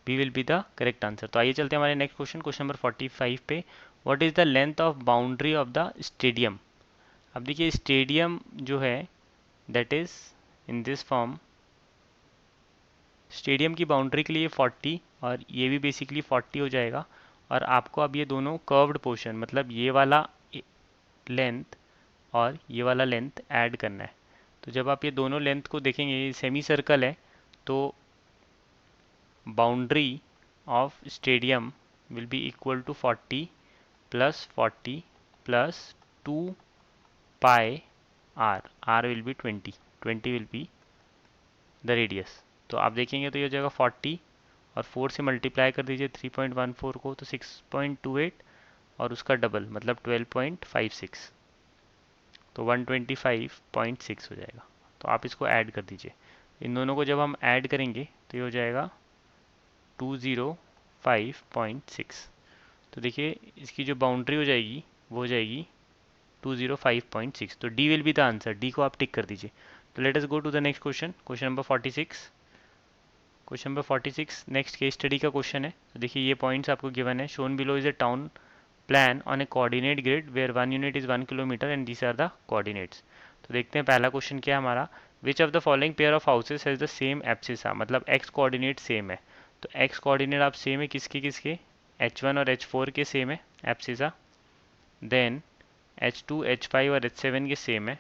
B will be the correct answer. तो आइए चलते हैं हमारे नेक्स्ट क्वेश्चन, क्वेश्चन नंबर 45 पे। What is the length of boundary of the stadium. अब देखिए स्टेडियम जो है that is in this form, stadium की बाउंड्री के लिए 40 और ये भी बेसिकली 40 हो जाएगा। और आपको अब ये दोनों कर्व्ड पोर्शन, मतलब ये वाला लेंथ और ये वाला लेंथ ऐड करना है। तो जब आप ये दोनों लेंथ को देखेंगे, ये सेमी सर्कल है, तो boundary of stadium will be equal to 40 plus 2 pi R. R will be 20, 20 will be the radius. तो आप देखेंगे तो ये हो जाएगा 40 और 4 से मल्टीप्लाई कर दीजिए 3.14 को, तो 6.28 और उसका डबल मतलब 12.56, तो 125.6 हो जाएगा। तो आप इसको ऐड कर दीजिए। इन दोनों को जब हम ऐड करेंगे तो ये हो जाएगा 205.6। तो देखिए इसकी जो बाउंड्री हो जाएगी वो हो जाएगी 205.6। तो D will be the answer. D को आप टिक कर दीजिए। तो let us go to the next question, question number 46। Question number 46 next case study का क्वेश्चन है। तो देखिए ये पॉइंट्स आपको गिवन है। Shown below is a town plan on a coordinate grid where 1 unit is 1 kilometre and these are the coordinates. तो देखते हैं पहला क्वेश्चन क्या है हमारा। विच of the following pair of houses has the same abscissa, मतलब x coordinate same है। तो एक्स कोऑर्डिनेट आप सेम है किसके किसके, H1 और H4 के सेम है एप्सिसा, देन H2 H5 और H7 के सेम है,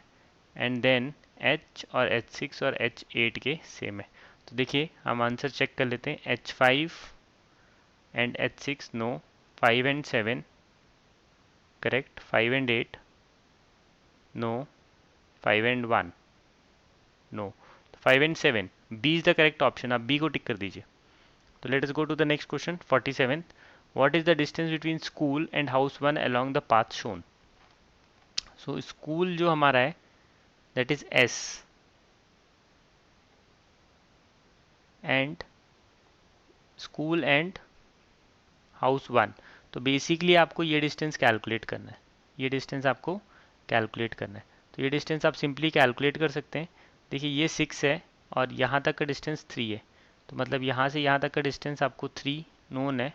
एंड देन H और H6 और H8 के सेम है। तो देखिए हम आंसर चेक कर लेते हैं। H5 and H6 no, 5 and 7 correct, 5 and 8 no, 5 and 1 no, 5 and 7 B is the correct option. आप बी को टिक कर दीजिए। तो let us go to the next question 47। What is the distance between school and house 1 along the path shown. So school जो हमारा है that is S and school and house 1। तो basically आपको ये डिस्टेंस कैलकुलेट करना है, ये distance आपको कैलकुलेट करना है। तो ये डिस्टेंस आप सिंपली कैलकुलेट कर सकते हैं। देखिए ये 6 है और यहाँ तक का डिस्टेंस 3 है। तो मतलब यहाँ से यहाँ तक का डिस्टेंस आपको 3 नोन है।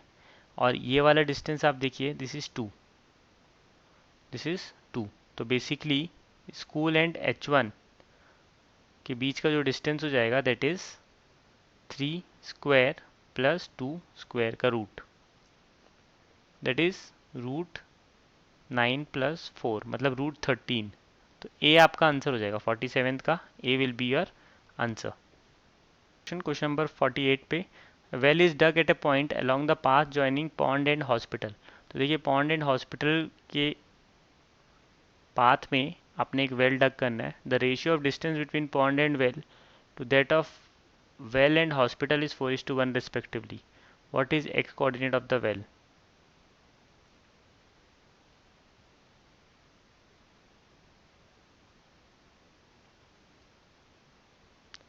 और ये वाला डिस्टेंस आप देखिए दिस इज़ 2, दिस इज़ 2। तो बेसिकली स्कूल एंड H1 के बीच का जो डिस्टेंस हो जाएगा that is 3 square plus 2 square का root, that is root 9 plus 4 मतलब रूट 13। तो ए आपका आंसर हो जाएगा 47 का। A will be your answer. Question number 48 पे, well is dug at a point along the path joining pond and hospital. तो देखिए पॉन्ड एंड हॉस्पिटल के पाथ में आपने एक वेल डग करना है। The ratio of distance between pond and well to that of well and hospital is 4:1 respectively. What is x coordinate of the well?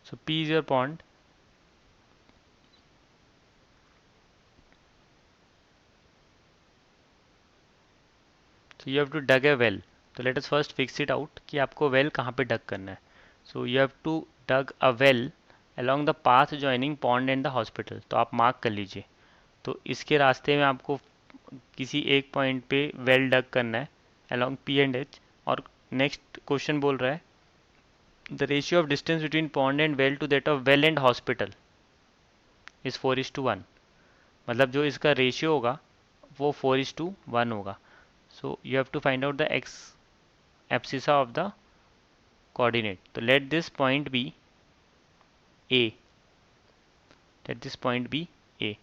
So P is your pond. So you have to dug a well. So let us first fix it out कि आपको well कहाँ पे डग करना है. So you have to dug a well along the path joining pond and the hospital. तो आप mark कर लीजिए. तो इसके रास्ते में आपको किसी एक पॉइंट पे वेल डग करना है along P and H. और नेक्स्ट क्वेश्चन बोल रहा है the ratio of distance between pond and well to that of well and hospital is 4:1. मतलब जो इसका रेशियो होगा वो 4:1 होगा. So you have to find out the x abscissa of the coordinate. तो let this point be A. Let this point be A.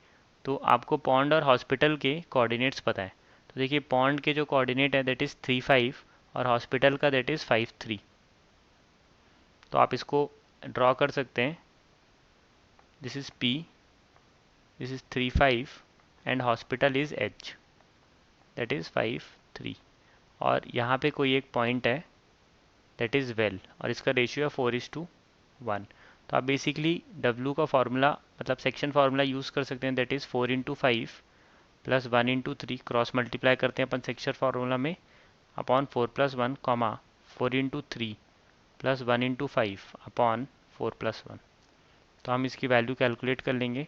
तो आपको पॉन्ड और हॉस्पिटल के कोऑर्डिनेट्स पता है। तो देखिए पॉन्ड के जो कोऑर्डिनेट है दैट इज़ 3 5 और हॉस्पिटल का दैट इज़ 5 3। तो आप इसको ड्रॉ कर सकते हैं। This is P, this is 3 5 and hospital is H that is 5 3। और यहाँ पे कोई एक पॉइंट है दैट इज़ वेल और इसका रेशियो है 4:1। तो आप बेसिकली W का फार्मूला मतलब सेक्शन फार्मूला यूज़ कर सकते हैं that is 4 × 5 plus 1 × 3 cross multiply करते हैं अपन सेक्शन फार्मूला में अपॉन 4+1 कॉमा 4 × 3 प्लस 1 × 5 अपॉन 4+1। तो हम इसकी वैल्यू कैलकुलेट कर लेंगे।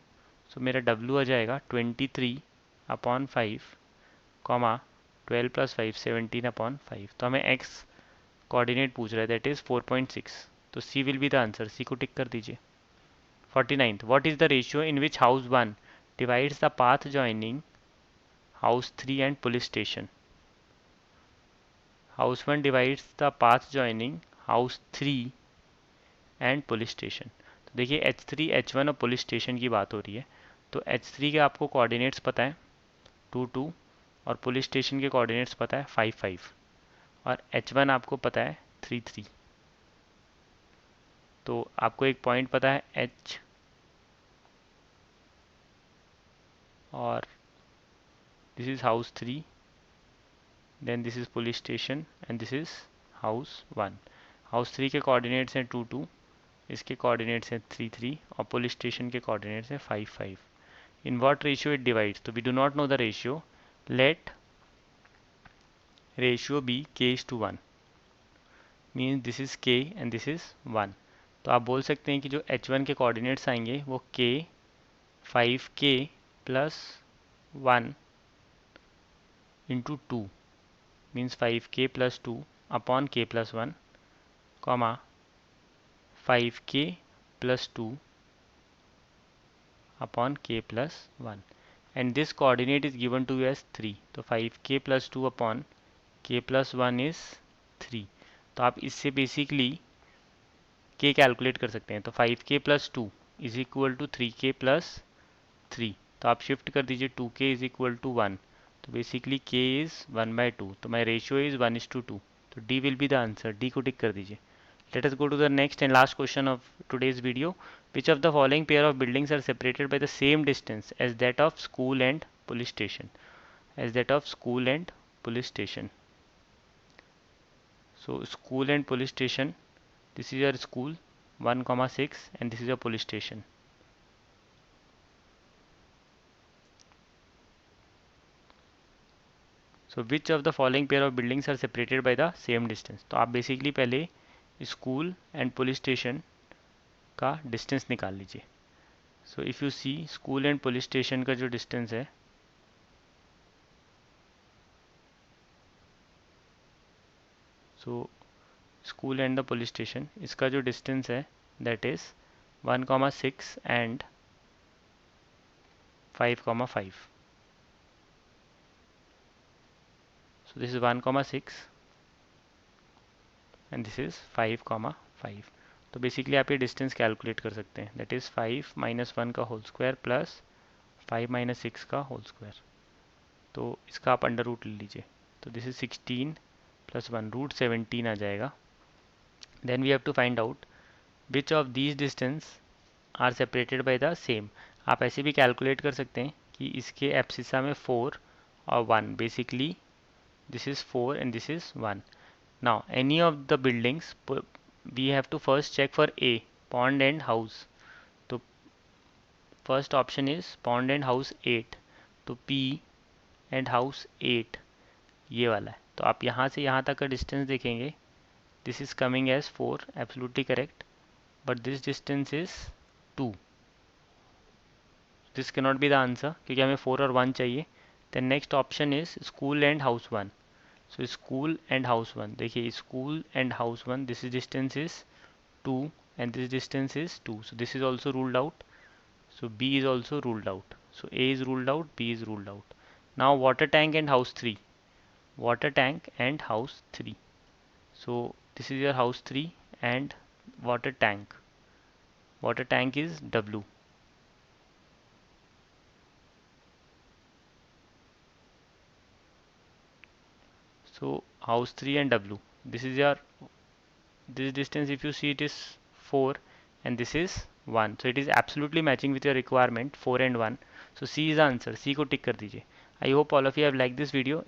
सो मेरा W आ जाएगा 23/5 कॉमा 12+5 17/5। तो हमें x कोऑर्डिनेट पूछ रहा है दैट इज़ 4.6। तो C will be the answer. C को टिक कर दीजिए। 49th what is the ratio in which house 1 divides the path joining house 3 and police station. House 1 divides the path joining house 3 and police station. तो देखिए H3 H1 और police station की बात हो रही है। तो H3 के आपको कोऑर्डिनेट्स पता है 2 2 और पुलिस स्टेशन के कोऑर्डिनेट्स पता है 5 5 और H1 आपको पता है 3 3। तो आपको एक पॉइंट पता है H और this is house 3 then this is police station and this is house 1। House 3 के कोऑर्डिनेट्स हैं 2 2, इसके कोऑर्डिनेट्स हैं 3 3 और पुलिस स्टेशन के कोऑर्डिनेट्स हैं 5 5। In what ratio it divides? तो we do not know the ratio. Let ratio be k:1 means this is k and this is 1। तो आप बोल सकते हैं कि जो H1 के कोऑर्डिनेट्स आएंगे वो k 5k plus 1 into 2 means 5k plus 2 upon k plus 1 comma 5k plus 2 upon k plus 1 and this coordinate is given to you as 3। तो 5k plus 2 upon k plus 1 is 3। तो आप इससे basically k calculate कर सकते हैं। तो 5k plus 2 is equal to 3k plus 3। तो आप शिफ्ट कर दीजिए 2k इज इक्वल टू 1। तो बेसिकली k इज़ 1/2। तो माई रेशियो इज़ 1:2। तो D will be the answer. D को टिक कर दीजिए। Let us go to the next and last question of today's video. Which of the following pair of buildings are separated by the same distance as that of school and police station? As that of school and police station. So school and police station. This is your school 1,6 and this is your police station. So which of the following pair of buildings are separated by the same distance? तो आप basically पहले school and police station का distance निकाल लीजिए। So if you see school and police station का जो distance है so school and the police station इसका जो डिस्टेंस है that is 1,6 and 5,5। So this is 1,6 and this is 5,5। तो बेसिकली आप ये डिस्टेंस कैलकुलेट कर सकते हैं दैट इज़ 5 - 1 का होल स्क्वायर प्लस 5 - 6 का होल स्क्वायर। तो इसका आप अंडर रूट ले लीजिए। तो दिस इज़ 16 + 1 √17 आ जाएगा। Then we have to find out which of these distance are separated by the same. आप ऐसे भी कैलकुलेट कर सकते हैं कि इसके एब्सिसा में 4 और 1 basically this is 4 and this is 1। Now any of the buildings we have to first check for a pond and house. तो first option is pond and house 8। तो पी एंड हाउस 8 ये वाला है। तो आप यहाँ से यहाँ तक का डिस्टेंस देखेंगे this is coming as 4 absolutely correct but this distance is 2। This can not be the answer क्योंकि हमें 4 और 1 चाहिए। Then next option is school and house 1। So school and house 1 देखिए school and house 1 this is distance is 2 and this distance is 2. So this is also ruled out. So B is also ruled out. So A is ruled out, B is ruled out. Now water tank and house 3. Water tank and house 3. So this is your house 3 and water tank. Water tank is W. So house 3 and W. This is your, this distance if you see it is 4 and this is 1. So it is absolutely matching with your requirement 4 and 1. So C is the answer. C को tick कर दीजिए. I hope all of you have liked this video.